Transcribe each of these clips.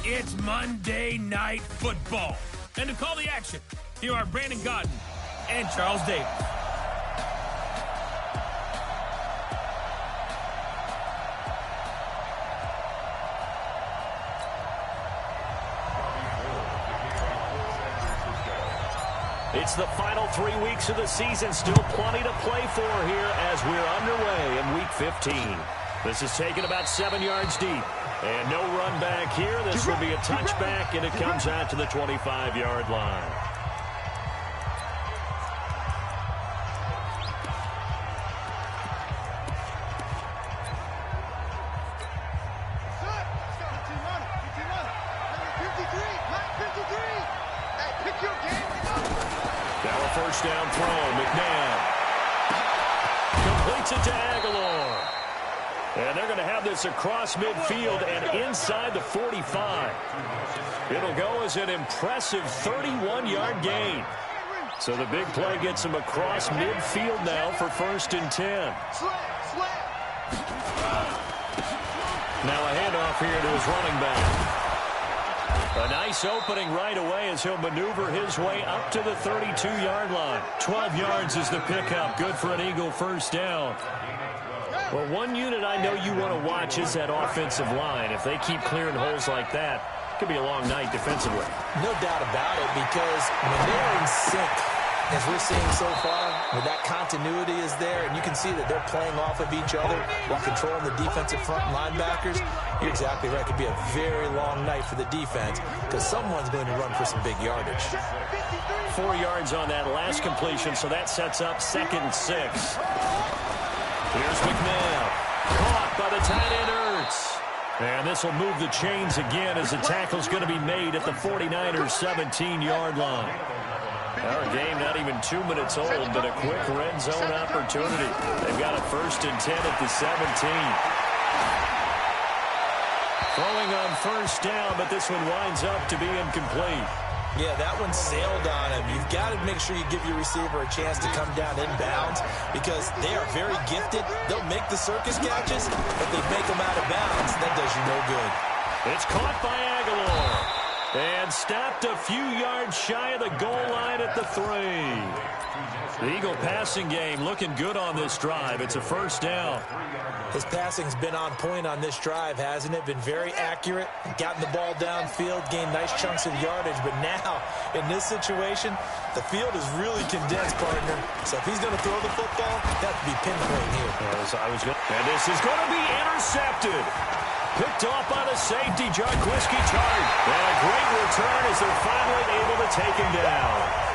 It's Monday Night Football. And to call the action, here are Brandon Godden and Charles Davis. It's the final 3 weeks of the season. Still plenty to play for here as we're underway in Week 15. This is taken about 7 yards deep. And no run back here. This will be a touchback, and it comes out to the 25-yard line. Now a first down throw. McNabb completes it to Aguilar. And they're going to have this across midfield and inside the 45. It'll go as an impressive 31-yard gain. So the big play gets him across midfield now for 1st and 10. Now a handoff here to his running back. A nice opening right away as he'll maneuver his way up to the 32-yard line. 12 yards is the pickup. Good for an Eagle first down. Well, one unit I know you want to watch is that offensive line. If they keep clearing holes like that, it could be a long night defensively. No doubt about it, because when they're in sync, as we're seeing so far, where that continuity is there, and you can see that they're playing off of each other while controlling the defensive front linebackers, you're exactly right. It could be a very long night for the defense because someone's going to run for some big yardage. 4 yards on that last completion, so that sets up 2nd and 6. Here's McNabb, caught by the tight end Ertz. And this will move the chains again as the tackle's going to be made at the 49ers' 17-yard line. Our game not even 2 minutes old, but a quick red zone opportunity. They've got a 1st and 10 at the 17. Throwing on 1st down, but this one winds up to be incomplete. Yeah, that one sailed on him. You've got to make sure you give your receiver a chance to come down inbounds because they are very gifted. They'll make the circus catches, but they make them out of bounds. That does you no good. It's caught by Aguilar and stopped a few yards shy of the goal line at the 3. The Eagle passing game looking good on this drive. It's a 1st down. His passing's been on point on this drive, hasn't it? Been very accurate, gotten the ball downfield, gained nice chunks of yardage. But now, in this situation, the field is really condensed, partner. So if he's going to throw the football, that would be pinpoint here. And this is going to be intercepted. Picked off by the safety, Jarquiski Tart. And a great return as they're finally able to take him down.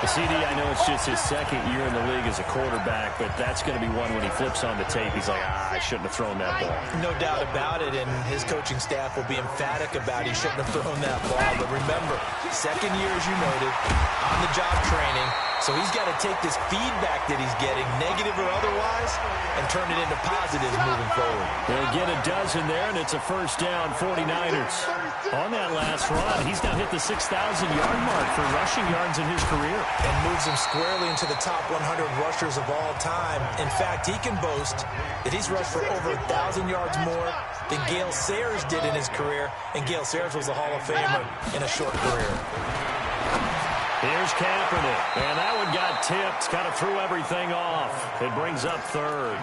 CD, I know it's just his 2nd year in the league as a quarterback, but that's going to be one when he flips on the tape. He's like, I shouldn't have thrown that ball. No doubt about it, and his coaching staff will be emphatic about he shouldn't have thrown that ball. But remember, 2nd year, as you noted, on-the-job training, so he's got to take this feedback that he's getting, negative or otherwise, and turn it into positives moving forward. They'll get a dozen there, and it's a 1st down, 49ers. On that last run, he's now hit the 6,000-yard mark for rushing yards in his career. And moves him squarely into the top 100 rushers of all time. In fact, he can boast that he's rushed for over 1,000 yards more than Gale Sayers did in his career, and Gale Sayers was a Hall of Famer in a short career. Here's Kaepernick, and that one got tipped, kind of threw everything off. It brings up 3rd.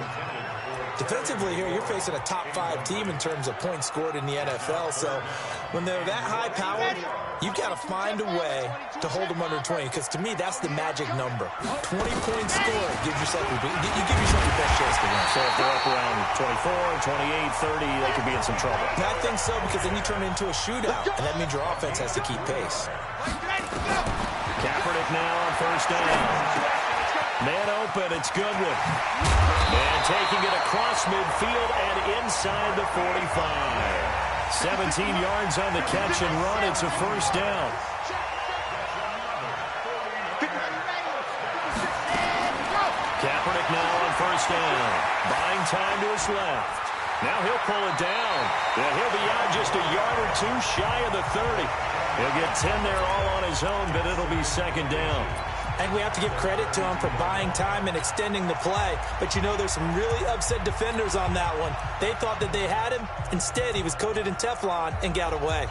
Defensively here, you're facing a top 5 team in terms of points scored in the NFL, so when they're that high-powered, you've got to find a way to hold them under 20, because to me, that's the magic number. 20 points scored gives yourself your best chance to win. So if they're up around 24, 28, 30, they could be in some trouble. And I think so, because then you turn it into a shootout, and that means your offense has to keep pace. Kaepernick now on 1st down. Man open, it's Goodwin. And taking it across midfield and inside the 45. 17 yards on the catch and run. It's a 1st down. Kaepernick now on 1st down. Buying time to his left. Now he'll pull it down. And he'll be out just a yard or 2 shy of the 30. He'll get 10 there all on his own, but it'll be 2nd down. And we have to give credit to him for buying time and extending the play. But, you know, there's some really upset defenders on that one. They thought that they had him. Instead, he was coated in Teflon and got away.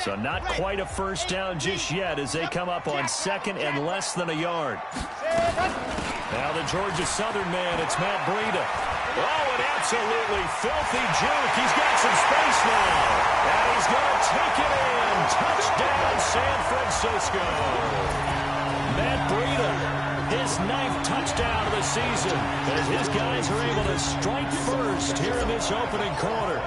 So not quite a first down just yet as they come up on second and less than a yard. Now the Georgia Southern man, it's Matt Breida. Oh, an absolutely filthy juke. He's got some space now. And he's going to take it in. Touchdown, San Francisco. Matt Breida, his 9th touchdown of the season, as his guys are able to strike first here in this opening quarter.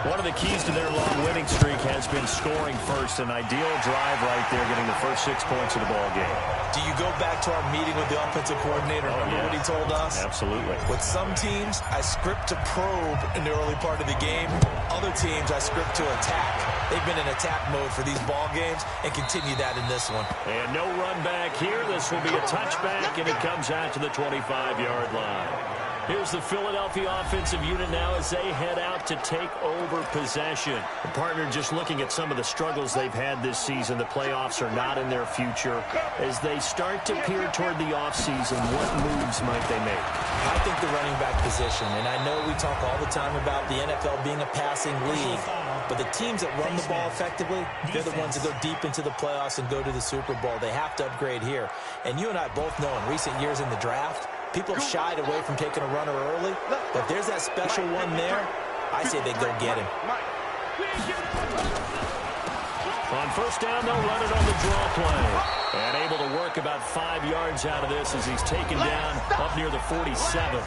One of the keys to their long winning streak has been scoring first. An ideal drive right there, getting the first 6 points of the ball game. Do you go back to our meeting with the offensive coordinator? Remember what he told us? Absolutely. With some teams, I script to probe in the early part of the game. Other teams, I script to attack. They've been in attack mode for these ball games and continue that in this one. And no run back here. This will be a touchback, and it comes out to the 25-yard line. Here's the Philadelphia offensive unit now as they head out to take over possession. The partner just looking at some of the struggles they've had this season. The playoffs are not in their future. As they start to peer toward the offseason, what moves might they make? I think the running back position, and I know we talk all the time about the NFL being a passing league, but the teams that run the ball effectively, they're the ones that go deep into the playoffs and go to the Super Bowl. They have to upgrade here. And you and I both know in recent years in the draft, people have shied away from taking a runner early, but if there's that special one there, I say they go get him. On first down, they'll run it on the draw play. And able to work about 5 yards out of this as he's taken down up near the 47.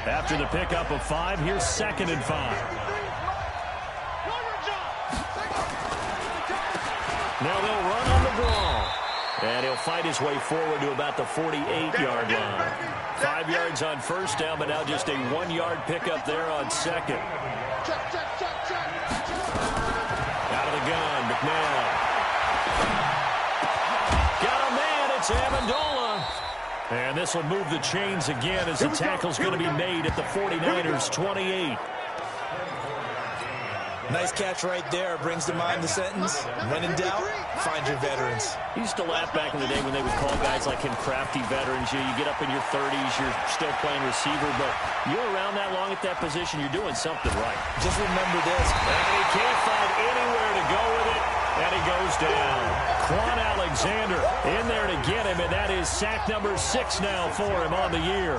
After the pickup of 5, here's 2nd and 5. Now they'll run on the draw. And he'll fight his way forward to about the 48-yard line. 5 yards on first down, but now just a 1-yard pickup there on second. Out of the gun, McNabb. Got a man, it's Amendola. And this will move the chains again as the tackle's going to be made at the 49ers' 28. Nice catch right there. Brings to mind the sentence, when in doubt, find your veterans. He used to laugh back in the day when they would call guys like him crafty veterans. You get up in your 30s, you're still playing receiver, but you're around that long at that position, you're doing something right. Just remember this. And he can't find anywhere to go with it, and he goes down. Quan Alexander in there to get him, and that is sack number 6 now for him on the year.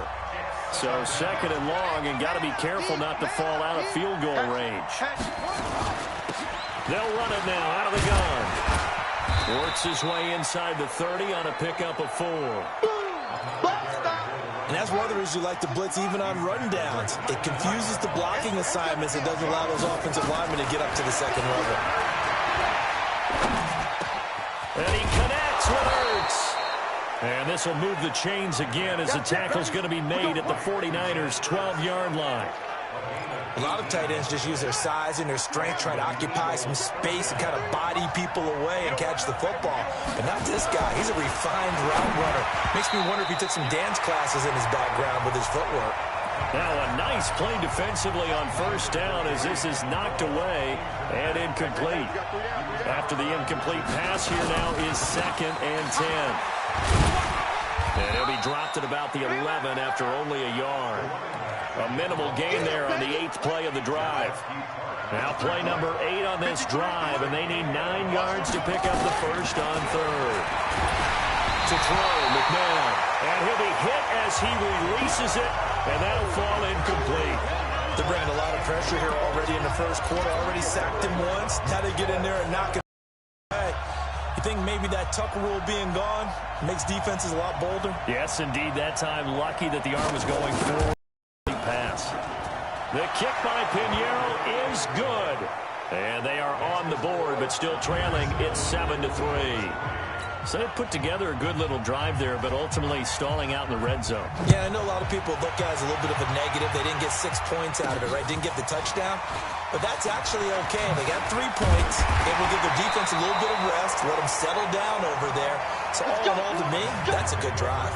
So 2nd and long, and got to be careful not to fall out of field goal range. They'll run it now out of the gun. Works his way inside the 30 on a pickup of 4. And as runners, you like to blitz even on run downs. It confuses the blocking assignments. It doesn't allow those offensive linemen to get up to the second level. And he connects with Ertz. And this will move the chains again as the tackle's going to be made at the 49ers' 12-yard line. A lot of tight ends just use their size and their strength, try to occupy some space and kind of body people away and catch the football. But not this guy. He's a refined route runner. Makes me wonder if he took some dance classes in his background with his footwork. Now a nice play defensively on first down as this is knocked away and incomplete. After the incomplete pass, here now is 2nd and 10. And he'll be dropped at about the 11 after only a yard. A minimal gain there on the 8th play of the drive. Now play number 8 on this drive, and they need 9 yards to pick up the first on 3rd. To throw, McNabb. And he'll be hit as he releases it, and that'll fall incomplete. They're bringing a lot of pressure here already in the first quarter. Already sacked him once. Now they get in there and knock it away. You think maybe that Tucker rule being gone makes defenses a lot bolder? Yes, indeed. That time, lucky that the arm was going forward. Pass. The kick by Pinheiro is good. And they are on the board, but still trailing. It's 7-3. So they put together a good little drive there, but ultimately stalling out in the red zone. Yeah, I know a lot of people look at it as a little bit of a negative. They didn't get 6 points out of it, right? Didn't get the touchdown. But that's actually okay. They got 3 points. It will give their defense a little bit of rest, let them settle down over there. So all in all, to me, that's a good drive.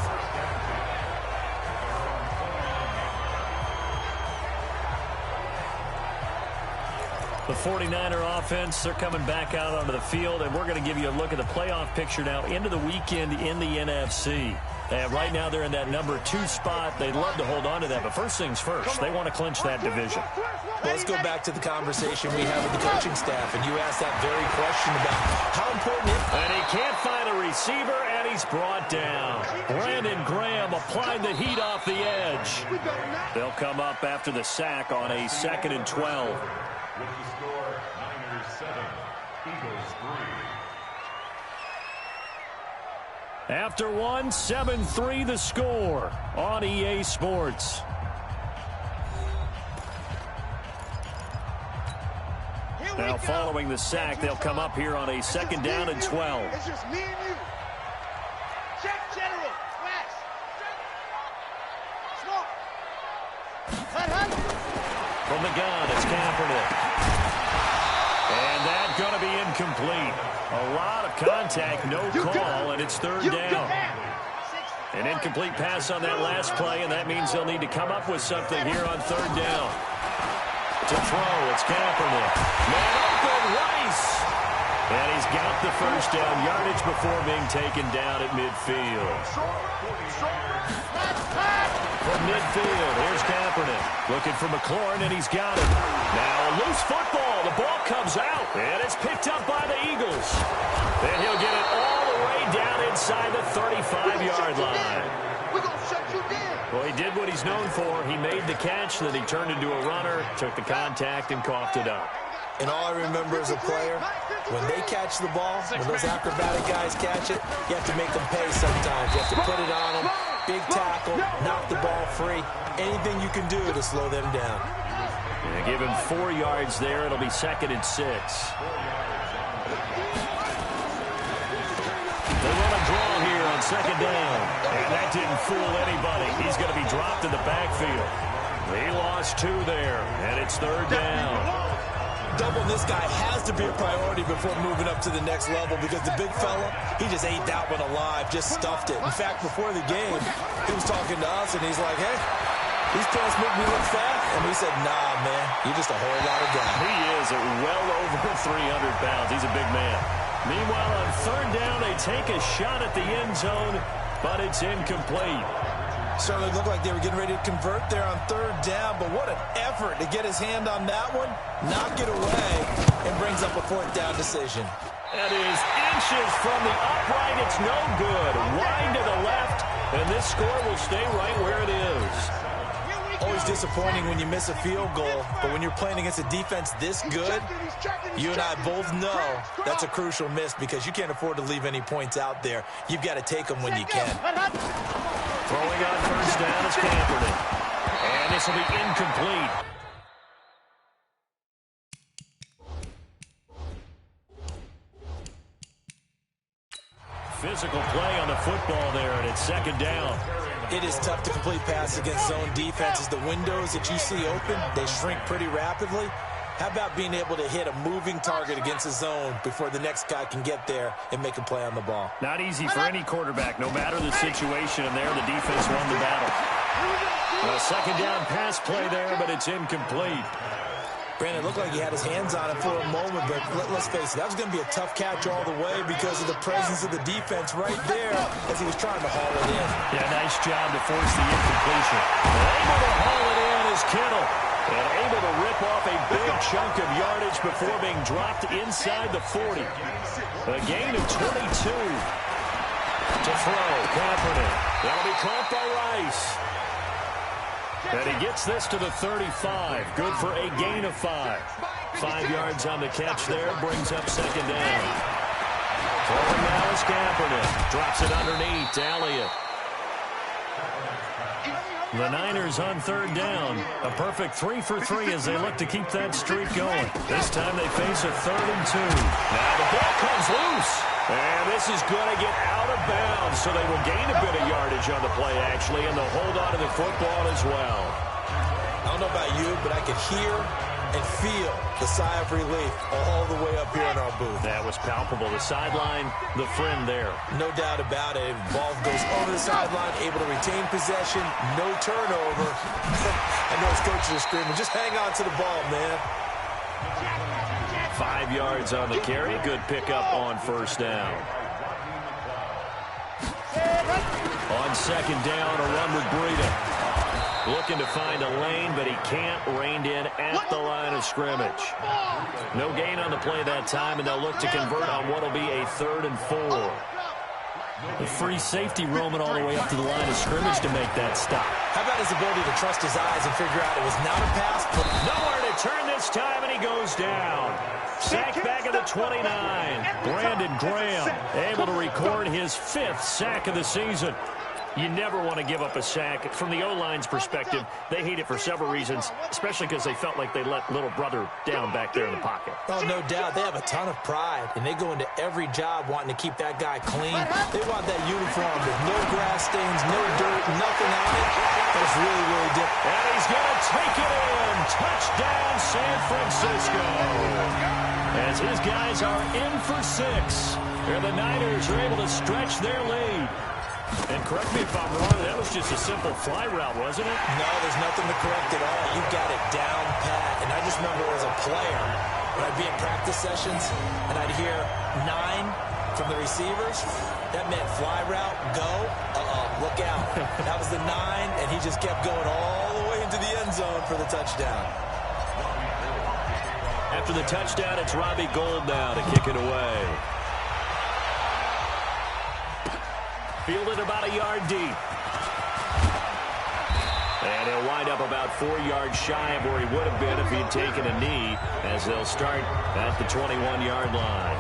The 49er offense, they're coming back out onto the field, and we're going to give you a look at the playoff picture now into the weekend in the NFC. Right now they're in that number 2 spot. They'd love to hold on to that, but first things first, they want to clinch that division. Well, let's go back to the conversation we had with the coaching staff, and you asked that very question about how important it is. And he can't find a receiver, and he's brought down. Brandon Graham applying the heat off the edge. They'll come up after the sack on a 2nd and 12. With the score, Niners 7, Eagles 3. After 7-3 the score on EA Sports. Now following the sack, they'll come up here on a 2nd down and 12. It's just me and you. Check general. Flash. Smoke. Hut. From the gun, it's Kaepernick. And that's going to be incomplete. A lot of contact, no call, and it's 3rd down. An incomplete pass on that last play, and that means they'll need to come up with something here on 3rd down. To throw, it's Kaepernick. Man open, Rice. And he's got the 1st down yardage before being taken down at midfield. From midfield, here's Kaepernick. Looking for McLaurin, and he's got it. Now a loose football. The ball comes out, and it's picked up by the Eagles. And he'll get it all the way down inside the 35-yard line. We're going to shut you down. Well, he did what he's known for. He made the catch, then he turned into a runner, took the contact, and coughed it up. And all I remember as a player, when they catch the ball, when those acrobatic guys catch it, you have to make them pay sometimes. You have to put it on them, big tackle, knock the ball free. Anything you can do to slow them down. Yeah, give him 4 yards there. It'll be 2nd and 6. They run a draw here on 2nd down. And that didn't fool anybody. He's going to be dropped in the backfield. He lost 2 there, and it's 3rd down. Doubling this guy has to be a priority before moving up to the next level because the big fella, he just ate that one alive, just stuffed it. In fact, before the game, he was talking to us, and he's like, hey, these pants make me look fat. And we said, nah, man, you're just a whole lot of guy. He is at well over 300 pounds. He's a big man. Meanwhile, on 3rd down, they take a shot at the end zone, but it's incomplete. Certainly looked like they were getting ready to convert there on 3rd down, but what an effort to get his hand on that one, knock it away, and brings up a 4th down decision. That is inches from the upright. It's no good. Wide to the left, and this score will stay right where it is. Always disappointing when you miss a field goal, but when you're playing against a defense this good, you and I both know that's a crucial miss because you can't afford to leave any points out there. You've got to take them when you can. Throwing on 1st down is Kaepernick. And this will be incomplete. Physical play on the football there, and it's 2nd down. It is tough to complete pass against zone defenses. The windows that you see open, they shrink pretty rapidly. How about being able to hit a moving target against a zone before the next guy can get there and make a play on the ball? Not easy for any quarterback, no matter the situation, and there the defense won the battle. A 2nd down pass play there, but it's incomplete. Brandon, it looked like he had his hands on it for a moment, but let's face it, that was going to be a tough catch all the way because of the presence of the defense right there as he was trying to haul it in. Yeah, nice job to force the incompletion. Able to haul it in is Kittle. And able to rip off a big chunk of yardage before being dropped inside the 40. A gain of 22. To throw, Kaepernick. That'll be caught by Rice. And he gets this to the 35. Good for a gain of 5. 5 yards on the catch there. Brings up 2nd down. Throwing now is Kaepernick. Drops it underneath to Elliott. The Niners on 3rd down. A perfect 3 for 3 as they look to keep that streak going. This time they face a 3rd and 2. Now the ball comes loose. And this is going to get out of bounds, so they will gain a bit of yardage on the play, actually, and they'll hold on to the football as well. I don't know about you, but I could hear and feel the sigh of relief all the way up here in our booth. That was palpable. The sideline, the friend there. No doubt about it. Ball goes over the sideline, able to retain possession, no turnover. I know his coaches are screaming, just hang on to the ball, man. 5 yards on the carry. Good pickup on first down. On second down, a run with Breida. Looking to find a lane, but he can't. Reined in at the line of scrimmage. No gain on the play that time, and they'll look to convert on what will be a 3rd and 4. The free safety roaming all the way up to the line of scrimmage to make that stop. How about his ability to trust his eyes and figure out it was not a pass? Nowhere to turn this time, and he goes down. Sack back at the 29. Brandon Graham able to record his 5th sack of the season. You never want to give up a sack. From the O-line's perspective, they hate it for several reasons, especially because they felt like they let little brother down back there in the pocket. Oh, no doubt. They have a ton of pride, and they go into every job wanting to keep that guy clean. They want that uniform with no grass stains, no dirt, nothing on it. That's really, really different. And he's going to take it in. Touchdown, San Francisco. As his guys are in for 6. And the Niners are able to stretch their lead. And correct me if I'm wrong, that was just a simple fly route, wasn't it? No, there's nothing to correct at all. You got it down pat. And I just remember as a player, when I'd be in practice sessions, and I'd hear 9 from the receivers, that meant fly route, go, look out. That was the 9, and he just kept going all the way into the end zone for the touchdown. After the touchdown, it's Robbie Gould now to kick it away. Fielded about a yard deep. And he'll wind up about 4 yards shy of where he would have been if he'd taken a knee, as they'll start at the 21-yard line.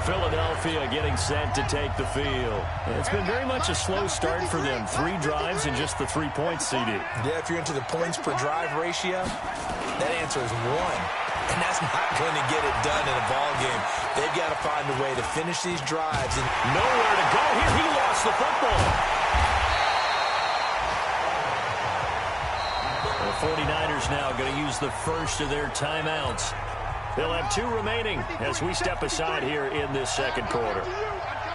Philadelphia getting set to take the field. It's been very much a slow start for them. 3 drives and just the 3 points, CD. Yeah, if you're into the points per drive ratio, that answer is 1. And that's not going to get it done in a ball game. They've got to find a way to finish these drives. And nowhere to go here. He lost the football. The 49ers now going to use the first of their timeouts. They'll have 2 remaining as we step aside here in this second quarter.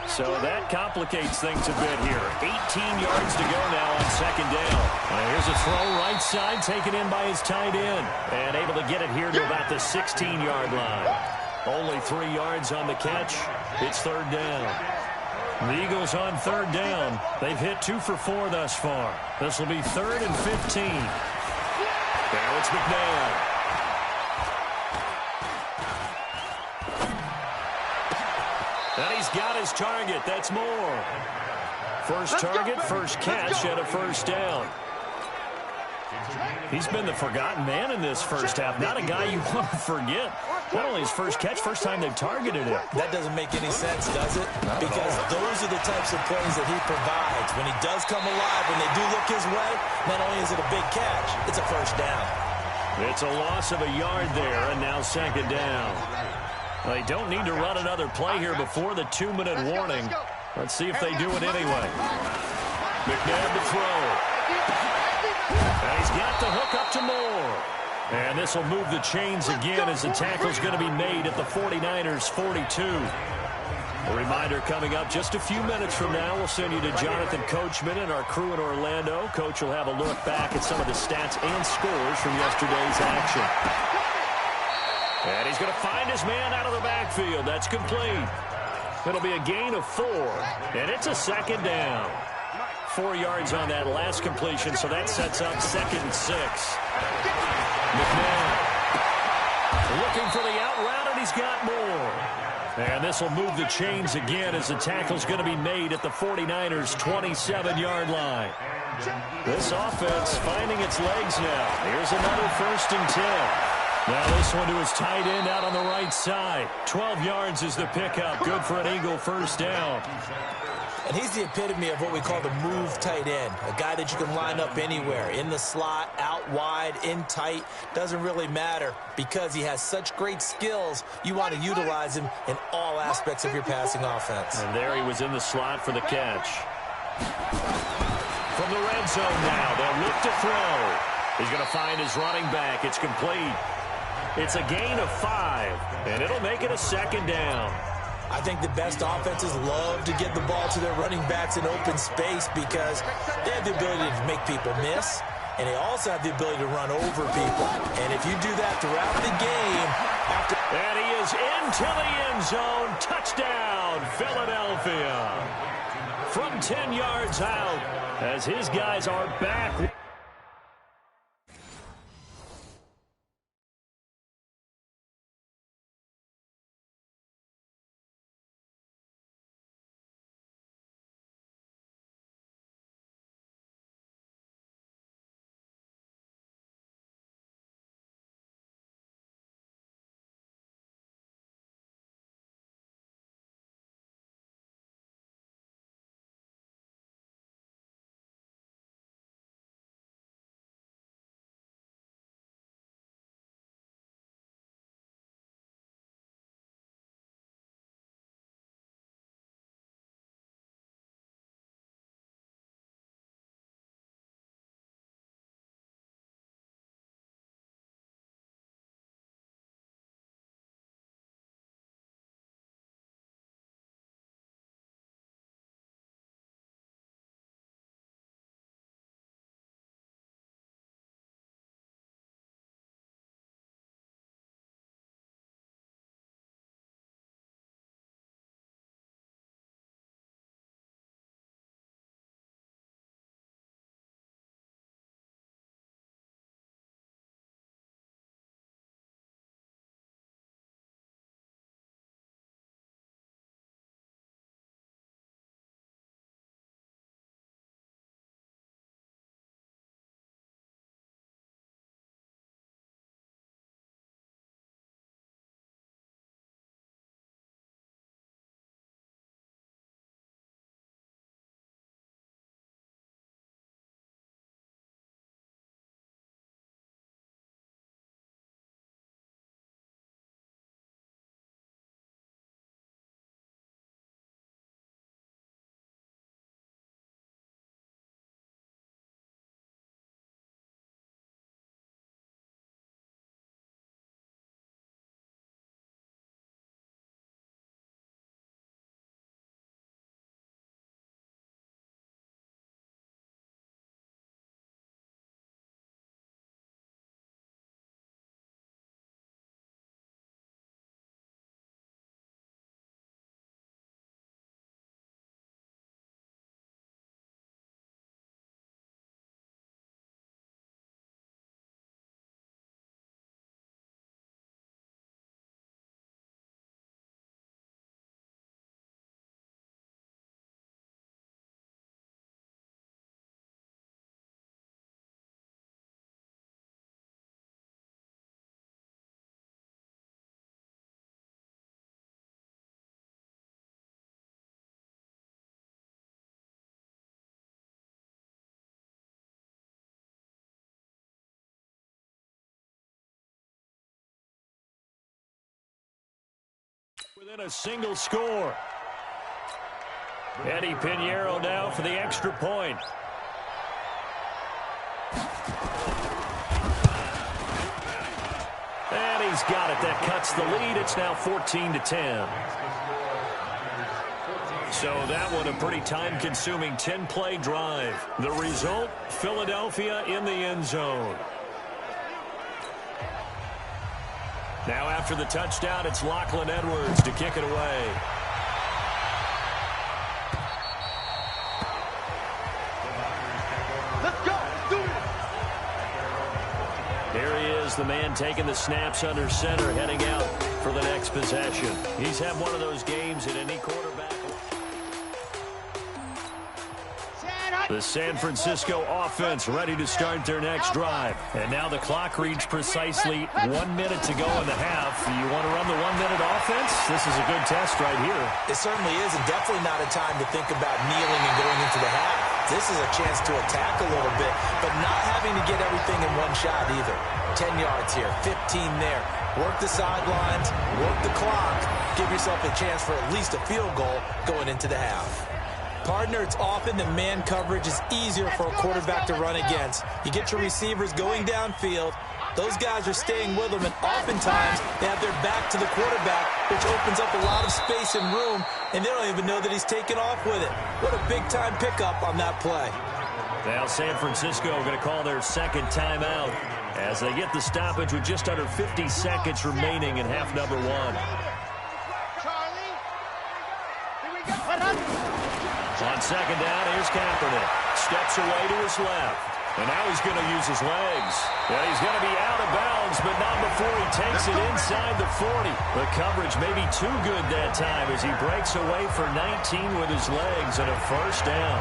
So that complicates things a bit here. 18 yards to go now on second down. Here's a throw right side taken in by his tight end. And able to get it here to about the 16-yard line. Only 3 yards on the catch. It's 3rd down. The Eagles on 3rd down. They've hit 2 for 4 thus far. This will be 3rd and 15. Now it's McNabb. And he's got his target. That's more. First target, first catch, and a first down. He's been the forgotten man in this first half. Not a guy you want to forget. Not only his first catch, first time they've targeted him. That doesn't make any sense, does it? Because those are the types of plays that he provides. When he does come alive, when they do look his way, not only is it a big catch, it's a first down. It's a loss of a yard there, and now second down. They don't need to run another play here before the 2-minute warning. Let's see if they do it anyway. McNabb to throw. And he's got the hook up to Moore. And this will move the chains again as the tackle's going to be made at the 49ers' 42. A reminder coming up just a few minutes from now. We'll send you to Jonathan Coachman and our crew in Orlando. Coach will have a look back at some of the stats and scores from yesterday's action. And he's going to find his man out of the backfield. That's complete. It'll be a gain of 4, and it's a second down. 4 yards on that last completion, so that sets up 2nd and 6. McNabb looking for the out route, and he's got more. And this will move the chains again as the tackle's going to be made at the 49ers' 27-yard line. This offense finding its legs now. Here's another 1st and 10. Now this one to his tight end out on the right side. 12 yards is the pickup. Good for an Eagle first down. And he's the epitome of what we call the move tight end. A guy that you can line up anywhere. In the slot, out wide, in tight. Doesn't really matter because he has such great skills. You want to utilize him in all aspects of your passing offense. And there he was in the slot for the catch. From the red zone now, they'll look to throw. He's going to find his running back. It's complete. It's a gain of 5, and it'll make it a second down. I think the best offenses love to get the ball to their running backs in open space because they have the ability to make people miss. and they also have the ability to run over people. And if you do that throughout the game, and he is into the end zone. Touchdown, Philadelphia. From 10 yards out, as his guys are back. Within a single score. Eddie Pinheiro now for the extra point. And he's got it. That cuts the lead. It's now 14-10. So that one a pretty time-consuming 10-play drive. The result, Philadelphia in the end zone. Now after the touchdown, it's Lachlan Edwards to kick it away. Let's go. Do it. Here he is, the man taking the snaps under center, heading out for the next possession. He's had one of those games that any quarterback. The San Francisco offense ready to start their next drive. And now the clock reads precisely 1 minute to go in the half. You want to run the 1 minute offense? This is a good test right here. It certainly is, and definitely not a time to think about kneeling and going into the half. This is a chance to attack a little bit, but not having to get everything in one shot either. 10 yards here, 15 there. Work the sidelines, work the clock. Give yourself a chance for at least a field goal going into the half. Partner, it's often that man coverage is easier for a quarterback to run against. You get your receivers going downfield. Those guys are staying with them, and oftentimes they have their back to the quarterback, which opens up a lot of space and room, and they don't even know that he's taken off with it. What a big-time pickup on that play. Now San Francisco going to call their second timeout as they get the stoppage with just under 50 seconds remaining in half number one. On second down, here's Kaepernick. Steps away to his left. And now he's going to use his legs. And he's going to be out of bounds, but not before he takes it inside the 40. The coverage may be too good that time as he breaks away for 19 with his legs and a first down.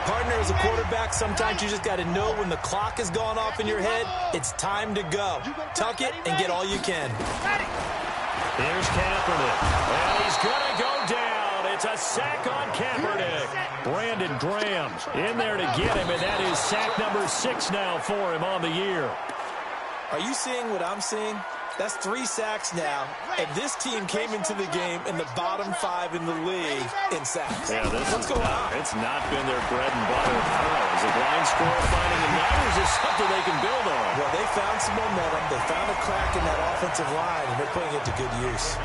Partner, as a quarterback, sometimes you just got to know when the clock has gone off in your head, it's time to go. Tuck it and get all you can. Here's Kaepernick. And he's going to go down. It's a sack on Kaepernick. Brandon Graham in there to get him, and that is sack number 6 now for him on the year. Are you seeing what I'm seeing? That's 3 sacks now, and this team came into the game in the bottom 5 in the league in sacks. Yeah, What's going on? It's not been their bread and butter. I don't know. Is it line score finding the Niners is something they can build on? Well, they found some momentum. They found a crack in that offensive line, and they're putting it to good use.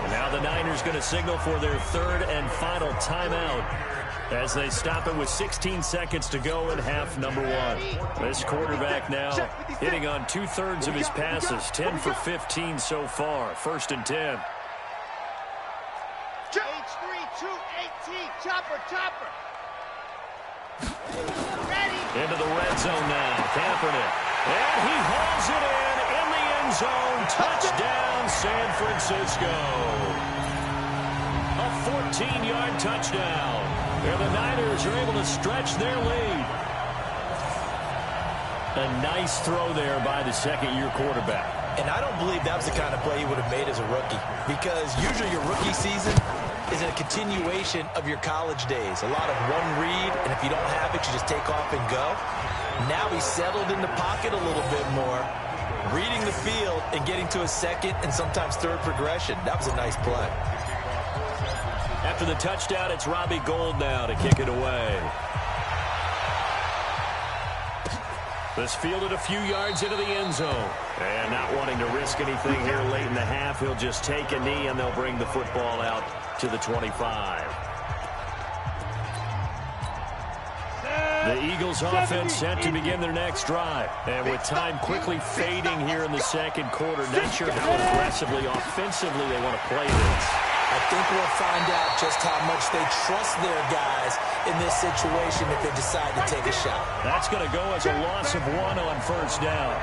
And now the Niners going to signal for their third and final timeout as they stop it with 16 seconds to go in half number one. This quarterback now hitting on 2/3 of his passes, 10 for 15 so far. First and 10. H3-2-18, chopper. Ready. Into the red zone now. Kaepernick. And he hauls it in the end zone. Touchdown, San Francisco. A 14-yard touchdown. And the Niners are able to stretch their lead. A nice throw there by the second-year quarterback. And I don't believe that was the kind of play he would have made as a rookie, because usually your rookie season is a continuation of your college days. A lot of one read, and if you don't have it, you just take off and go. Now he's settled in the pocket a little bit more, reading the field and getting to a second and sometimes third progression. That was a nice play. After the touchdown, it's Robbie Gould now to kick it away. This fielded a few yards into the end zone. And not wanting to risk anything here late in the half, he'll just take a knee and they'll bring the football out to the 25. The Eagles offense set to begin their next drive. And with time quickly fading here in the second quarter, not sure how aggressively, offensively they want to play this. I think we'll find out just how much they trust their guys in this situation if they decide to take a shot. That's going to go as a loss of 1 on first down.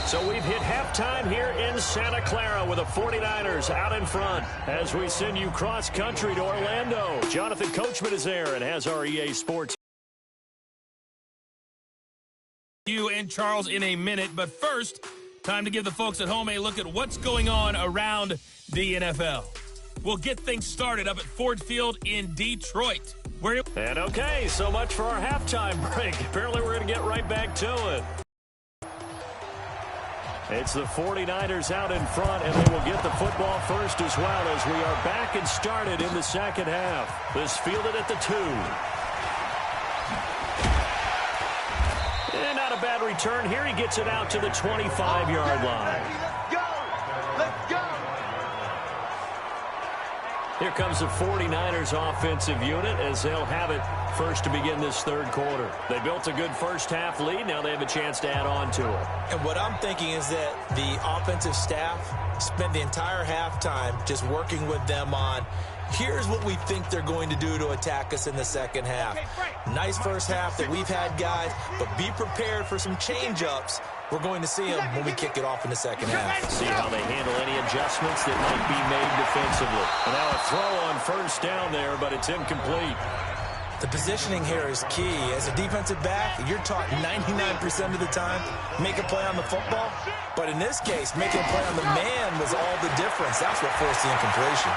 So we've hit halftime here in Santa Clara with the 49ers out in front as we send you cross-country to Orlando. Jonathan Coachman is there and has our EA Sports. You and Charles in a minute, but first, time to give the folks at home a look at what's going on around the NFL. We'll get things started up at Ford Field in Detroit. And okay, so much for our halftime break. Apparently we're going to get right back to it. It's the 49ers out in front, and they will get the football first as well as we are back and started in the second half. This fielded at the 2. And not a bad return here. He gets it out to the 25-yard line. Let's go. Here comes the 49ers offensive unit as they'll have it first to begin this third quarter. They built a good first half lead. Now they have a chance to add on to it. And what I'm thinking is that the offensive staff spent the entire halftime just working with them on, here's what we think they're going to do to attack us in the second half. Nice first half that we've had, guys, but be prepared for some change-ups. We're going to see them when we kick it off in the second half. See how they handle any adjustments that might be made defensively. And now a throw on first down there, but it's incomplete. The positioning here is key. As a defensive back, you're taught 99% of the time, make a play on the football. But in this case, making a play on the man was all the difference. That's what forced the incompletion.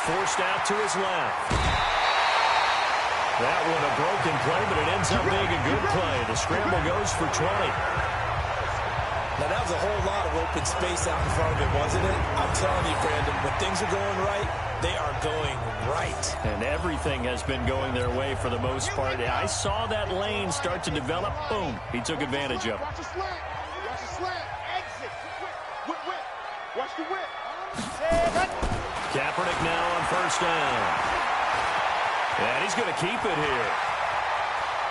Forced out to his left. That one a broken play, but it ends up being a good play. The scramble goes for 20. Now, that was a whole lot of open space out in front of him, wasn't it? I'm telling you, Brandon, when things are going right, they are going right. And everything has been going their way for the most part. I saw that lane start to develop. Boom. He took advantage of it. Watch the slant. Watch the slant. Exit. Whip. Watch the whip. Kaepernick now on first down. And he's going to keep it here.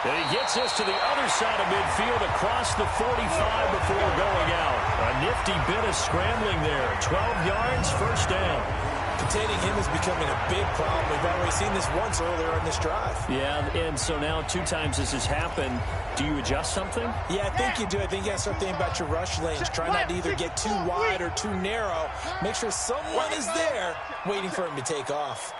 And he gets us to the other side of midfield across the 45 before going out. A nifty bit of scrambling there. 12 yards, first down. Containing him is becoming a big problem. We've already seen this once earlier in this drive. Yeah, and so now 2 times this has happened. Do you adjust something? Yeah, I think you do. I think you got to start thinking about your rush lanes. Try not to either get too wide or too narrow. Make sure someone is there waiting for him to take off.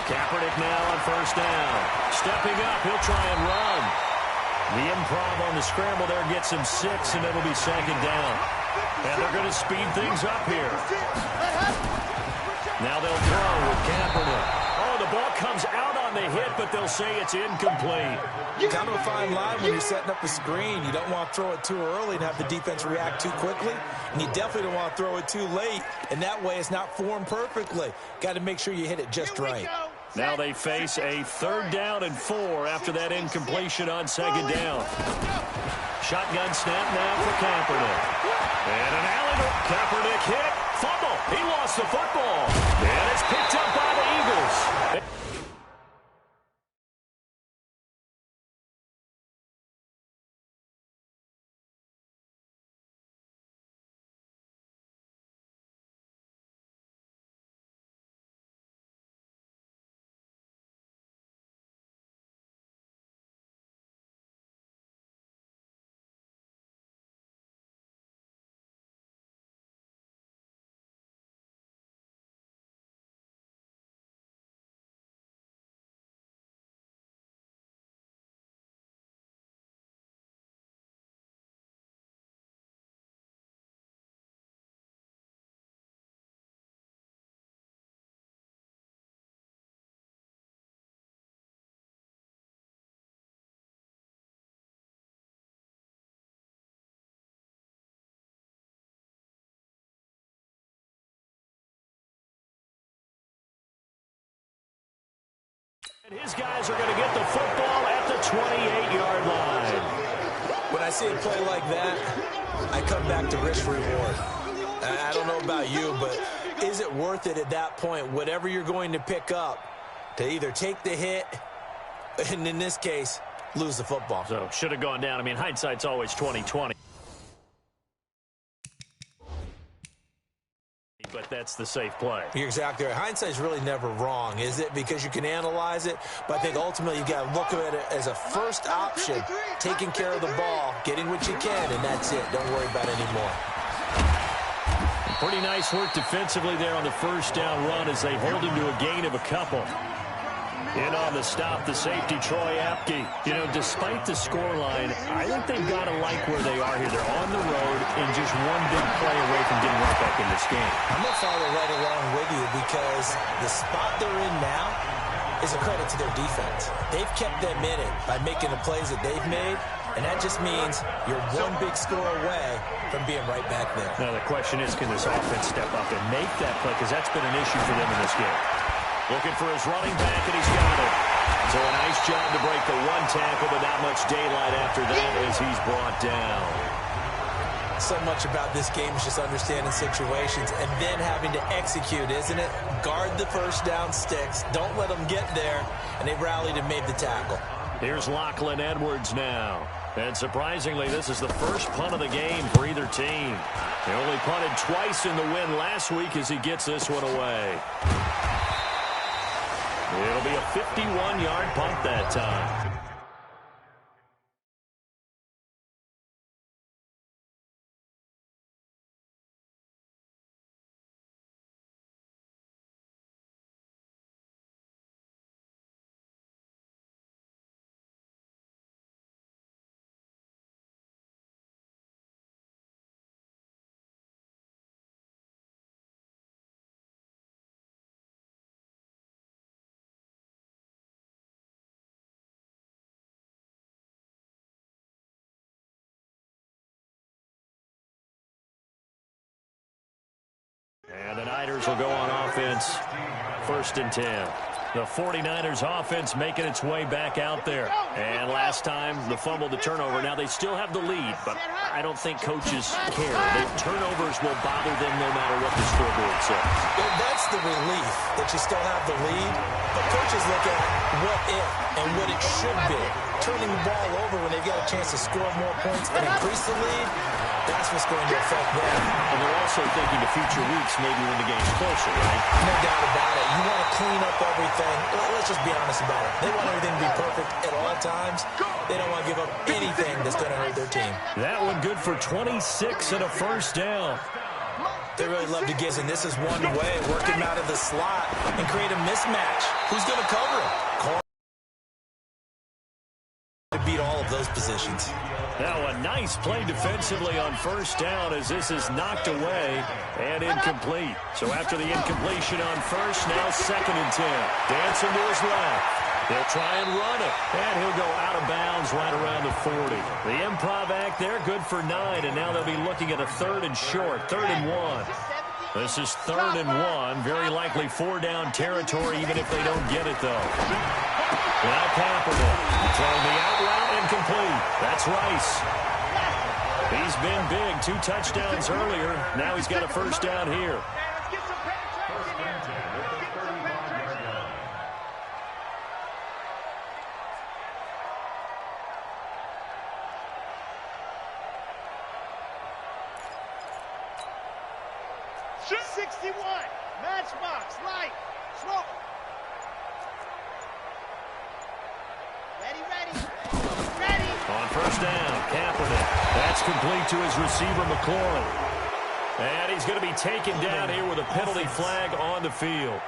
Kaepernick now on first down. Stepping up, he'll try and run. The improv on the scramble there gets him 6, and it'll be second down. And they're going to speed things up here. Now they'll throw with Kaepernick. Oh, the ball comes out on the hit, but they'll say it's incomplete. Kind of a fine line when you're setting up a screen. You don't want to throw it too early and have the defense react too quickly. And you definitely don't want to throw it too late. And that way it's not formed perfectly. Got to make sure you hit it just right. Now they face a 3rd down and 4 after that incompletion on second down. Shotgun snap now for Kaepernick. And an alley. Kaepernick hit. Fumble. He lost the football. And it's picked up by the Eagles. And his guys are going to get the football at the 28-yard line. When I see a play like that, I come back to risk reward. I don't know about you, but is it worth it at that point, whatever you're going to pick up, to either take the hit, and in this case, lose the football? So should have gone down. I mean, hindsight's always 20/20. But that's the safe play. You're exactly right. Hindsight's really never wrong, is it? Because you can analyze it, but I think ultimately you got to look at it as a first option, taking care of the ball, getting what you can, and that's it. Don't worry about it anymore. Pretty nice work defensively there on the first down run as they hold him to a gain of a couple. In on the stop, the safety, Troy Apke. You know, despite the scoreline, I think they've got to like where they are here. They're on the road and just one big play away from getting right back in this game. I'm going to follow right along with you because the spot they're in now is a credit to their defense. They've kept them in it by making the plays that they've made, and that just means you're one big score away from being right back there. Now, the question is, can this offense step up and make that play? Because that's been an issue for them in this game. Looking for his running back, and he's got it. So a nice job to break the one tackle, but not much daylight after that as he's brought down. So much about this game is just understanding situations and then having to execute, isn't it? Guard the first down sticks. Don't let them get there. And they rallied and made the tackle. Here's Lachlan Edwards now. And surprisingly, this is the first punt of the game for either team. They only punted twice in the win last week as he gets this one away. It'll be a 51-yard punt that time. Niners will go on offense. 1st and 10. The 49ers offense making its way back out there. And last time, the fumble, the turnover. Now they still have the lead, but I don't think coaches care. The turnovers will bother them no matter what the scoreboard says. Well, that's the relief that you still have the lead. But coaches look at what if and what it should be. Turning the ball over when they've got a chance to score more points and increase the lead, that's what's going to affect them. And they're also thinking to future weeks, maybe when the game's closer, right? No doubt about it. You want to clean up everything. Let's just be honest about it. They want everything to be perfect at all times. They don't want to give up anything that's going to hurt their team. That one good for 26 and a 1st down. They really love to give, and this is one way. Work him out of the slot and create a mismatch. Who's going to cover him? To beat all of those positions. Now a nice play defensively on 1st down as this is knocked away and incomplete. So after the incompletion on 1st, now 2nd and 10. Dancing to his left. They'll try and run it. And he'll go out of bounds right around the 40. The improv act there, good for 9. And now they'll be looking at a 3rd and short, 3rd and 1. This is 3rd and 1. Very likely 4-down territory, even if they don't get it, though. Now Kaepernick throwing the out route incomplete. That's Rice. He's been big. 2 touchdowns earlier. Now he's got a 1st down here. Matchbox, right, slow. Ready. On 1st down, Kaepernick. That's complete to his receiver, McLaurin. And he's going to be taken down here with a penalty flag on the field.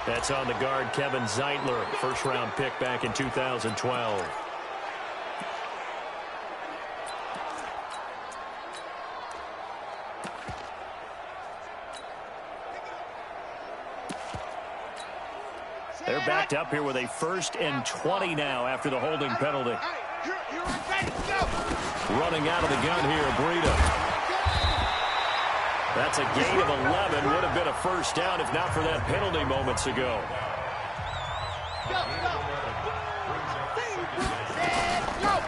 That's on the guard, Kevin Zeitler, 1st-round pick back in 2012. They're backed up here with a 1st and 20 now after the holding penalty. Running out of the gun here, Breida. That's a gain of 11. Would have been a 1st down if not for that penalty moments ago.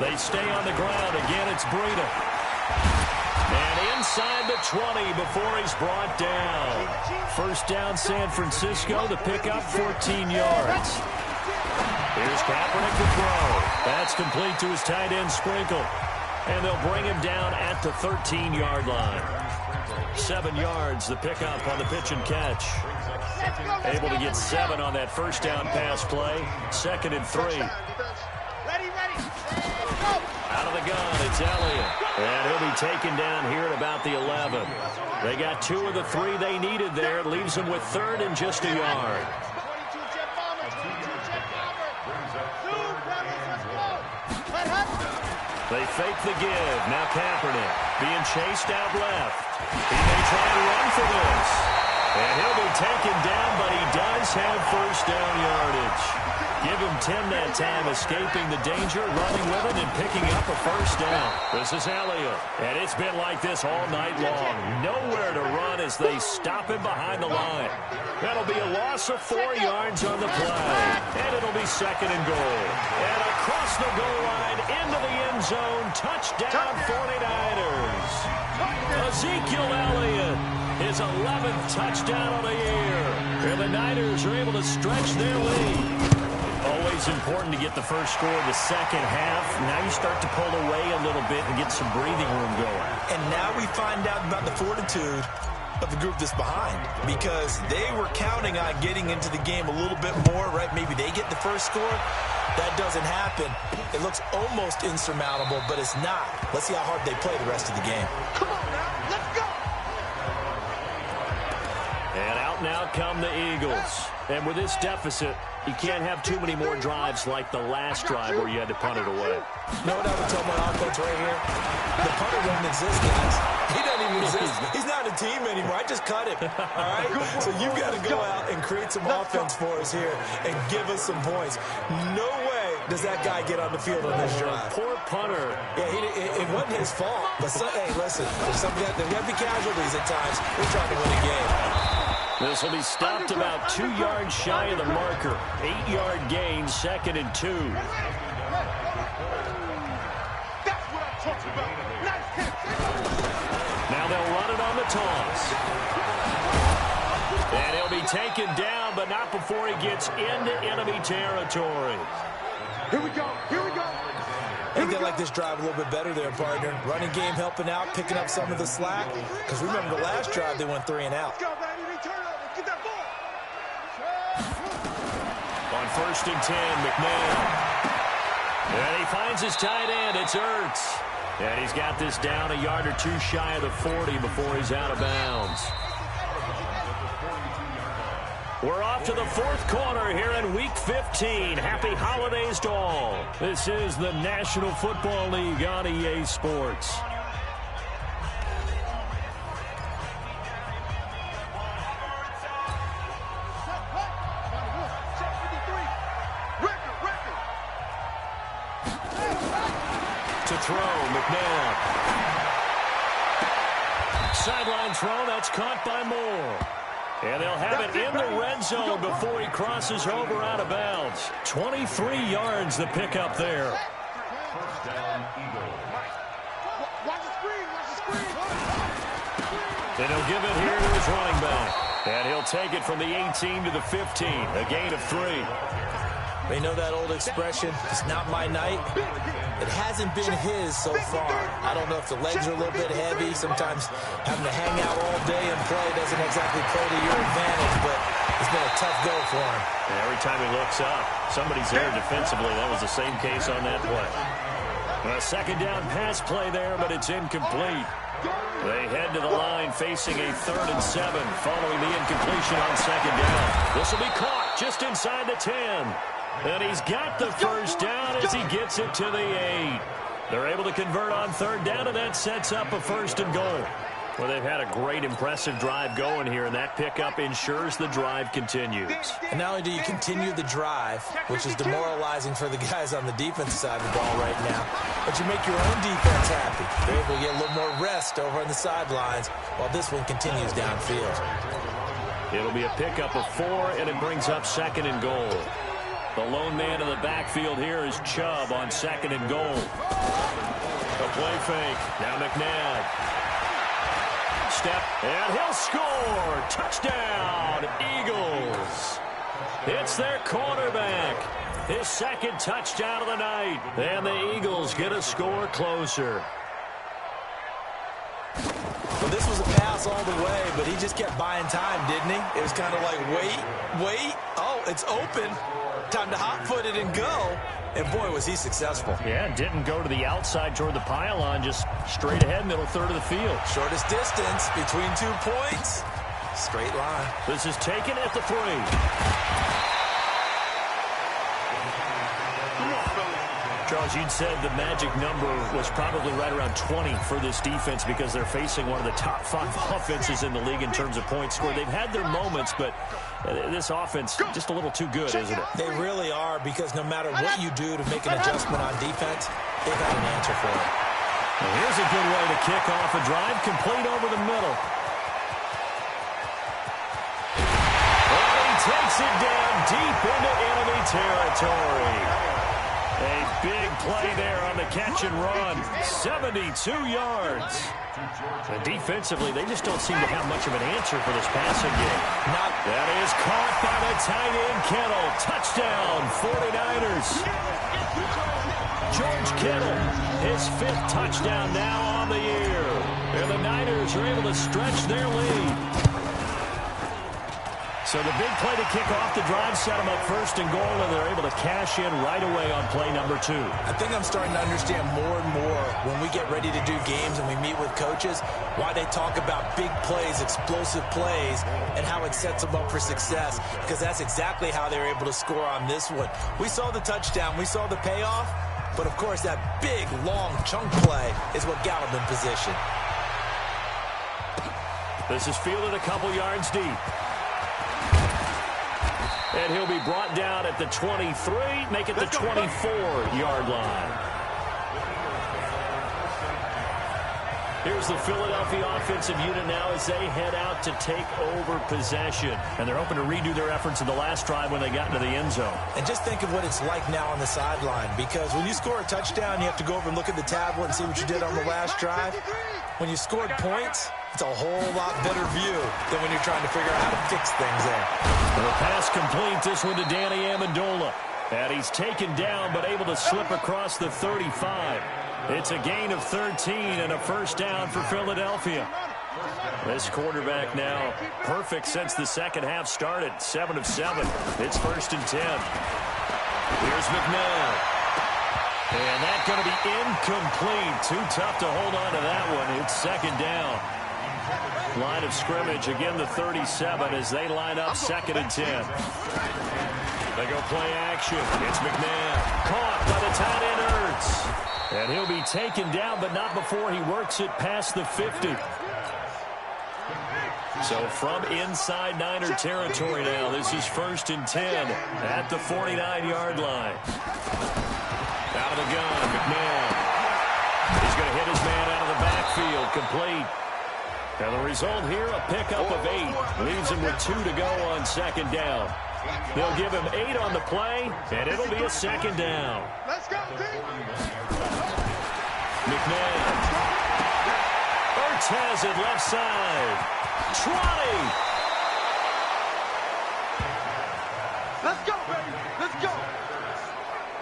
They stay on the ground. Again, it's Breida. And inside the 20 before he's brought down. 1st down, San Francisco. The pickup, 14 yards. Here's Kaepernick to throw. That's complete to his tight end, Sprinkle. And they'll bring him down at the 13-yard line. 7 yards, the pickup on the pitch and catch. Able to get 7 on that 1st down pass play. 2nd and 3. Ready. Out of the gun, it's Elliott. And he'll be taken down here at about the 11. They got 2 of the 3 they needed there. It leaves them with 3rd and just a yard. 22 jet bomber, 22 jet bomber. Zoom, brothers, let's go. They fake the give. Now Kaepernick being chased out left. He may try to run for this. And he'll be taken down, but he does have 1st down yardage. Give him 10 that time, escaping the danger, running with it, and picking up a 1st down. This is Elliott. And it's been like this all night long. Nowhere to run as they stop him behind the line. That'll be a loss of 4 yards on the play. And it'll be 2nd and goal. And across the goal line, into the end zone, touchdown 49ers. Ezekiel Elliott, his 11th touchdown of the year. And the Niners are able to stretch their lead. Always important to get the first score of the second half. Now you start to pull away a little bit and get some breathing room going. And now we find out about the fortitude of the group that's behind, because they were counting on getting into the game a little bit more, right? Maybe they get the first score. That doesn't happen. It looks almost insurmountable, but it's not. Let's see how hard they play the rest of the game. Come on now, let's go. And out now come the Eagles. And with this deficit, you can't have too many more drives like the last drive where you had to punt it away. You know what I would tell my offense right here? The punter doesn't exist, guys. He doesn't even exist. He's not a team anymore. I just cut him. All right? So you've got to go out and create some offense for us here and give us some points. No way does that guy get on the field on this drive? Poor punter. Yeah, it wasn't his fault. But, hey, listen, there's got to be casualties at times. We're trying to win a game. This will be stopped about 2 yards shy of the marker. 8-yard gain, 2nd and 2. That's what I'm talking about. Nice hit. Now they'll run it on the toss. And he'll be taken down, but not before he gets into enemy territory. Here we go. Here we go. I think they like this drive a little bit better there, partner. Running game helping out, picking up some of the slack. Because remember the last drive, they went 3 and out. Let's go, baby. Turnover. Get that ball. On 1st and 10, McMahon. And he finds his tight end. It's Ertz. And he's got this down a yard or 2 shy of the 40 before he's out of bounds. We're off to the 4th quarter here in Week 15. Happy holidays to all. This is the National Football League on EA Sports. To throw, McNabb. Sideline throw, that's caught by Moore. And they'll have it in the red zone before he crosses over out of bounds. 23 yards the pickup there. First down, Eagles. Watch the screen. Watch the screen. And he'll give it here to his running back. And he'll take it from the 18 to the 15. A gain of 3. You know that old expression, it's not my night? It hasn't been his so far. I don't know if the legs are a little bit heavy. Sometimes having to hang out all day and play doesn't exactly play to your advantage, but it's been a tough go for him. And every time he looks up, somebody's there defensively. That was the same case on that play. A 2nd down pass play there, but it's incomplete. They head to the line facing a 3rd and 7 following the incompletion on 2nd down. This will be caught just inside the 10. And he's got the first down as he gets it to the 8. They're able to convert on 3rd down, and that sets up a 1st and goal. Well, they've had a great, impressive drive going here, and that pickup ensures the drive continues. And not only do you continue the drive, which is demoralizing for the guys on the defensive side of the ball right now, but you make your own defense happy. They're able to get a little more rest over on the sidelines while this one continues downfield. It'll be a pickup of 4, and it brings up 2nd and goal. The lone man in the backfield here is Chubb on 2nd and goal. A play fake. Now McNabb. Step, and he'll score. Touchdown, Eagles. It's their quarterback. His 2nd touchdown of the night. And the Eagles get a score closer. Well, this was a pass all the way, but he just kept buying time, didn't he? It was kind of like, wait. Oh, it's open. Time to hot-foot it and go. And, boy, was he successful. Yeah, didn't go to the outside toward the pylon, just straight ahead, middle 3rd of the field. Shortest distance between 2 points. Straight line. This is taken at the 3. Charles, you'd said the magic number was probably right around 20 for this defense because they're facing one of the top 5 offenses in the league in terms of points scored. They've had their moments, but this offense just a little too good, isn't it? They really are, because no matter what you do to make an adjustment on defense, they've got an answer for it. Well, here's a good way to kick off a drive, complete over the middle. And he takes it down deep into enemy territory. A big play there on the catch and run. 72 yards. And defensively, they just don't seem to have much of an answer for this passing game. That is caught by the tight end, Kittle. Touchdown, 49ers. George Kittle, his 5th touchdown now on the year. And the Niners are able to stretch their lead. So the big play to kick off the drive set them up 1st and goal, and they're able to cash in right away on play number 2. I think I'm starting to understand more and more when we get ready to do games and we meet with coaches why they talk about big plays, explosive plays, and how it sets them up for success, because that's exactly how they're able to score on this one. We saw the touchdown. We saw the payoff. But, of course, that big, long chunk play is what got them in position. This is fielded a couple yards deep. And he'll be brought down at the 23, make it the 24-yard line. Here's the Philadelphia offensive unit now as they head out to take over possession. And they're hoping to redo their efforts in the last drive when they got into the end zone. And just think of what it's like now on the sideline, because when you score a touchdown, you have to go over and look at the tablet and see what you did on the last drive. When you scored points, it's a whole lot better view than when you're trying to figure out how to fix things there. And the pass complete, this one to Danny Amendola. And he's taken down but able to slip across the 35. It's a gain of 13 and a first down for Philadelphia. This quarterback now perfect since the second half started. 7 of 7. It's 1st and 10. Here's McNabb. And that's going to be incomplete. Too tough to hold on to that one. It's 2nd down. Line of scrimmage, again the 37 as they line up 2nd and 10. They go play action. It's McNabb. Caught by the tight end Ertz. And he'll be taken down, but not before he works it past the 50. So from inside Niner territory now, this is 1st and 10 at the 49-yard line. Out of the gun, McNabb. He's going to hit his man out of the backfield, complete. And the result here, a pickup of 8. Leaves him with 2 to go on 2nd down. They'll give him 8 on the play, and it'll be a 2nd down. Let's go, team. McNabb. Ertz has it left side. 20. Let's go, baby. Let's go.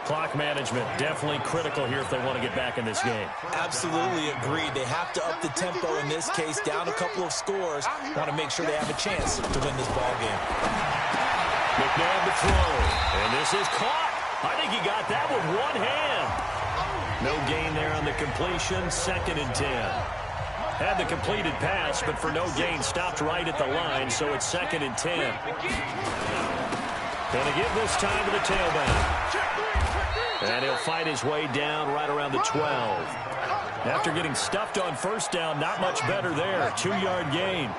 Clock management definitely critical here if they want to get back in this game. Absolutely agreed. They have to up the tempo in this case, down a couple of scores. Want to make sure they have a chance to win this ball game. McNabb to throw. And this is caught. I think he got that with one hand. No gain there on the completion. 2nd and 10. Had the completed pass, but for no gain, stopped right at the line, so it's 2nd and 10. Going to give this time to the tailback. And he'll fight his way down right around the 12. After getting stuffed on 1st down, not much better there. 2-yard gain.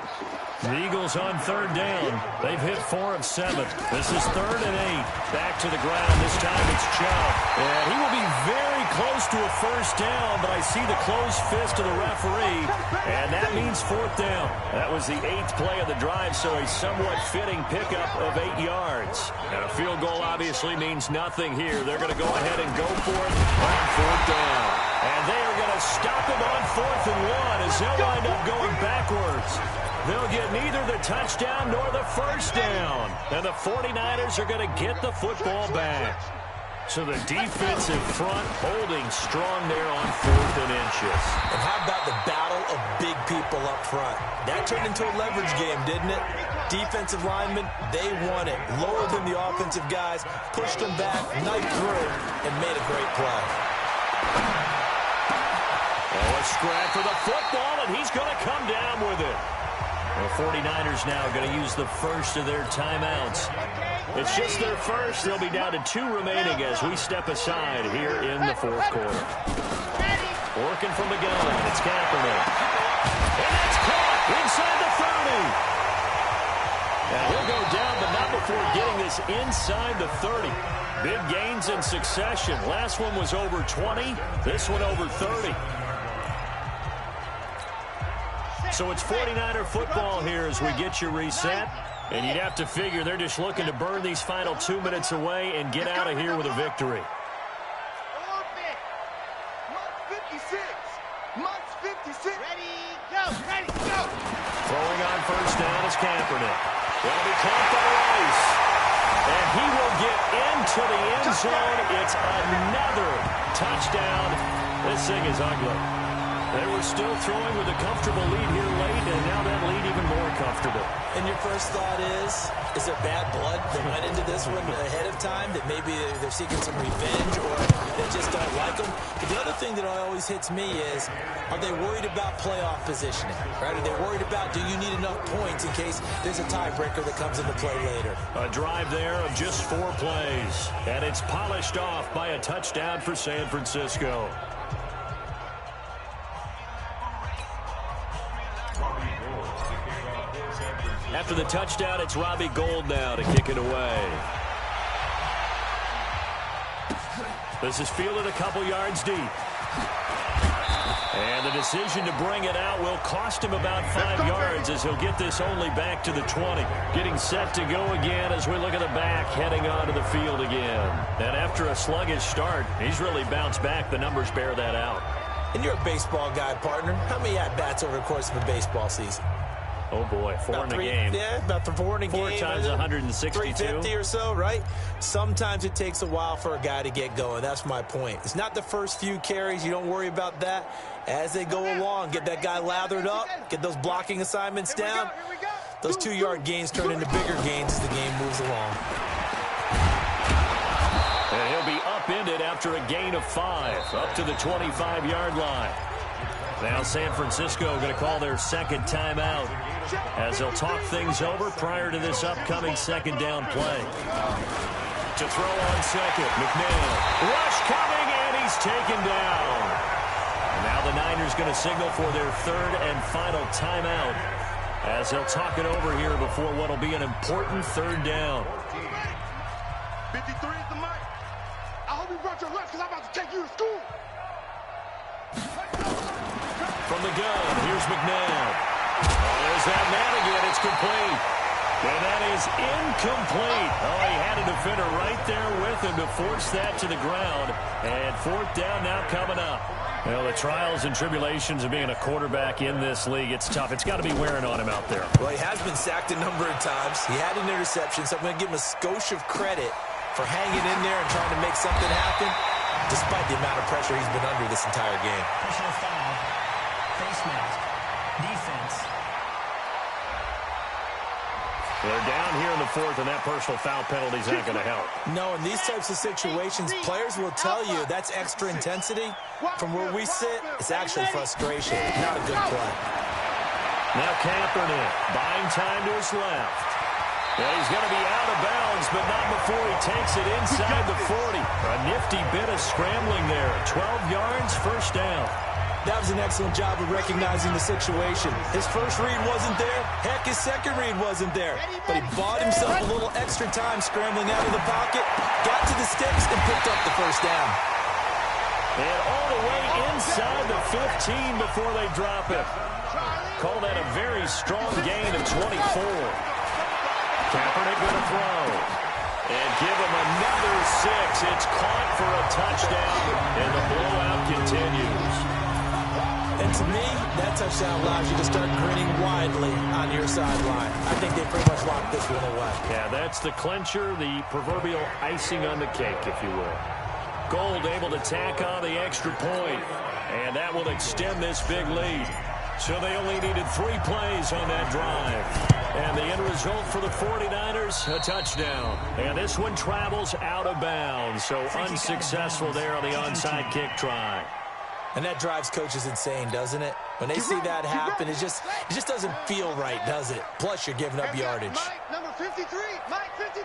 The Eagles on 3rd down. They've hit 4 of 7. This is 3rd and 8. Back to the ground. This time it's Chubb. And he will be very close to a 1st down, but I see the closed fist of the referee, and that means 4th down. That was the 8th play of the drive, so a somewhat fitting pickup of 8 yards. And a field goal obviously means nothing here. They're going to go ahead and go for it on 4th down. And they are going to stop him on 4th and 1 as they'll wind up going backwards. They'll get neither the touchdown nor the 1st down. And the 49ers are going to get the football back. So the defensive front holding strong there on 4th and inches. And how about the battle of big people up front? That turned into a leverage game, didn't it? Defensive linemen, they won it. Lower than the offensive guys, pushed them back, knifed through, and made a great play. Oh, a scrap for the football, and he's going to come down with it. The 49ers now going to use the first of their timeouts. It's just their first. They'll be down to 2 remaining as we step aside here in the 4th quarter. Working from the gun. It's Kaepernick. And that's caught inside the 30. And he'll go down, but not before getting this inside the 30. Big gains in succession. Last one was over 20. This one over 30. So it's 49er football here as we get you reset. And you'd have to figure they're just looking to burn these final 2 minutes away and get out of here with a victory. Throwing on 1st down is Kaepernick. That'll be caught by Rice. And he will get into the end zone. It's another touchdown. This thing is ugly. They were still throwing with a comfortable lead here late, and now that lead even more comfortable. And your first thought is there bad blood that went into this one ahead of time, that maybe they're seeking some revenge or they just don't like them? But the other thing that always hits me is, are they worried about playoff positioning? Right? Are they worried about, do you need enough points in case there's a tiebreaker that comes into play later? A drive there of just 4 plays, and it's polished off by a touchdown for San Francisco. after the touchdown, it's Robbie Gould now to kick it away. This is fielded a couple yards deep. And the decision to bring it out will cost him about 5 yards as he'll get this only back to the 20. Getting set to go again as we look at the back heading onto the field again. And after a sluggish start, he's really bounced back. The numbers bear that out. And you're a baseball guy, partner. How many at-bats over the course of a baseball season? Oh, boy, four in a game. Yeah, about 4 in a game. 4 times 162. 350 or so, right? Sometimes it takes a while for a guy to get going. That's my point. It's not the first few carries. You don't worry about that. As they go along, get that guy lathered up, get those blocking assignments down. Those 2-yard gains turn into bigger gains as the game moves along. And he'll be upended after a gain of 5, up to the 25-yard line. Now San Francisco going to call their second timeout as they'll talk things over prior to this upcoming second down play. To throw on second, McNair. Rush coming, and he's taken down. And now the Niners going to signal for their third and final timeout as they'll talk it over here before what will be an important third down. 53 is the mic. I hope you brought your lunch because I'm about to take you to school. From the gun, here's McNabb. Oh, there's that man again. It's complete. And that is incomplete. Oh, he had a defender right there with him to force that to the ground. And fourth down now coming up. Well, the trials and tribulations of being a quarterback in this league, it's tough. It's got to be wearing on him out there. Well, he has been sacked a number of times. He had an interception, so I'm going to give him a skosh of credit for hanging in there and trying to make something happen, despite the amount of pressure he's been under this entire game. Personal foul, face mask, defense. They're down here in the fourth, and that personal foul penalty is not going to help. No, in these types of situations, players will tell you that's extra intensity. From where we sit, it's actually frustration, not a good play. Now Kaepernick buying time to his left. And he's going to be out of bounds, but not before he takes it inside the 40. A nifty bit of scrambling there. 12 yards, first down. That was an excellent job of recognizing the situation. His first read wasn't there. Heck, his second read wasn't there. But he bought himself a little extra time scrambling out of the pocket, got to the sticks, and picked up the first down. And all the way inside the 15 before they drop it. Call that a very strong gain of 24. Kaepernick going to throw. And give him another 6. It's caught for a touchdown, and the blowout continues. And to me, that touchdown allows you to start grinning widely on your sideline. I think they pretty much locked this one away. Yeah, that's the clincher, the proverbial icing on the cake, if you will. Gould able to tack on the extra point, and that will extend this big lead. So they only needed 3 plays on that drive. And the end result for the 49ers, a touchdown. And this one travels out of bounds, so unsuccessful there on the onside kick try. And that drives coaches insane, doesn't it? When they see that happen, it just doesn't feel right, does it? Plus, you're giving up yardage. Mike, number 53. Mike, 53.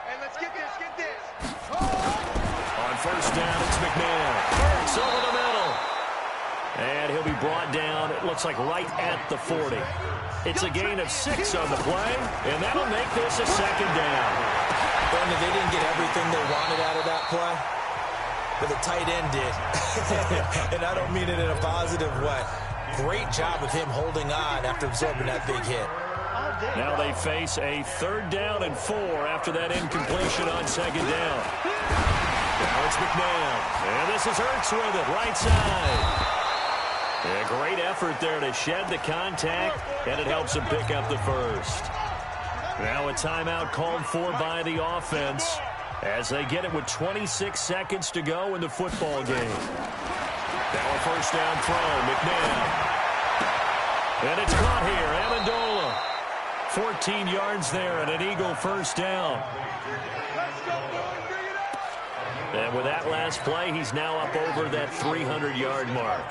And let's get this. On first down, it's McNair. Burks over the middle. And he'll be brought down, it looks like right at the 40. It's a gain of 6 on the play, and that'll make this a second down. Brandon, they didn't get everything they wanted out of that play, but the tight end did. And I don't mean it in a positive way. Great job of him holding on after absorbing that big hit. Now they face a third down and 4 after that incompletion on second down. Now it's McNabb. And this is Ertz with it, right side. A great effort there to shed the contact, and it helps him pick up the first. Now a timeout called for by the offense as they get it with 26 seconds to go in the football game. Now a first down throw, McNabb. And it's caught here, Amendola. 14 yards there and an Eagle first down. And with that last play, he's now up over that 300-yard mark.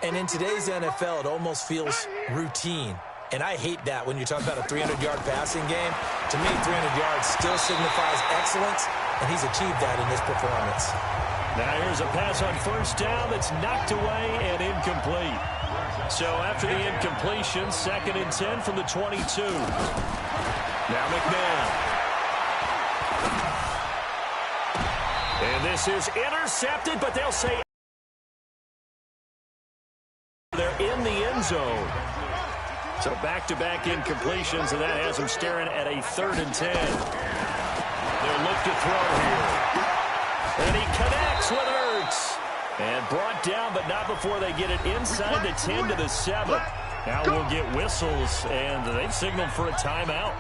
And in today's NFL, it almost feels routine. And I hate that when you talk about a 300-yard passing game. To me, 300 yards still signifies excellence, and he's achieved that in this performance. Now here's a pass on first down that's knocked away and incomplete. So after the incompletion, 2nd and 10 from the 22. Now McNabb. And this is intercepted, but they'll say they're in the end zone. So back-to-back incompletions, and that has them staring at a 3rd and 10. They'll look to throw here. And he connects with Ertz. And brought down, but not before they get it inside the 10 to the 7. Now we'll get whistles, and they've signaled for a timeout.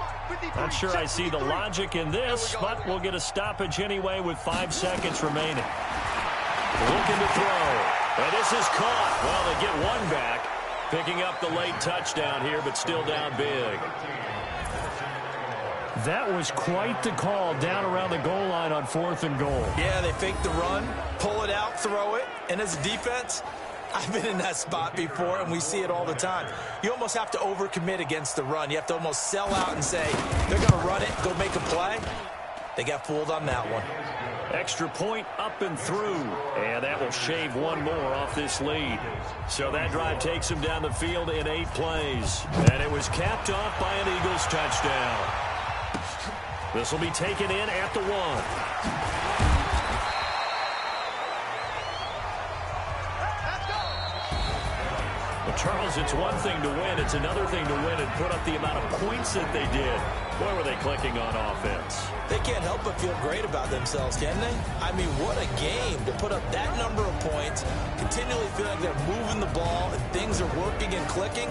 Not sure I see the logic in this, but we'll get a stoppage anyway with 5 seconds remaining. Looking to throw. And this is caught. Well, they get one back. Picking up the late touchdown here, but still down big. That was quite the call down around the goal line on 4th and goal. Yeah, they fake the run, pull it out, throw it. And as a defense, I've been in that spot before, and we see it all the time. You almost have to overcommit against the run. You have to almost sell out and say, they're going to run it, go make a play. They got fooled on that one. Extra point up and through. And that will shave one more off this lead. So that drive takes them down the field in 8 plays. And it was capped off by an Eagles touchdown. This will be taken in at the 1. Charles, it's one thing to win. It's another thing to win and put up the amount of points that they did. Boy, were they clicking on offense. They can't help but feel great about themselves, can they? I mean, what a game to put up that number of points, continually feel like they're moving the ball and things are working and clicking.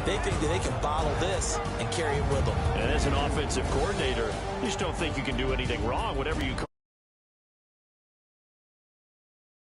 They think that they can bottle this and carry it with them. And as an offensive coordinator, you just don't think you can do anything wrong. Whatever you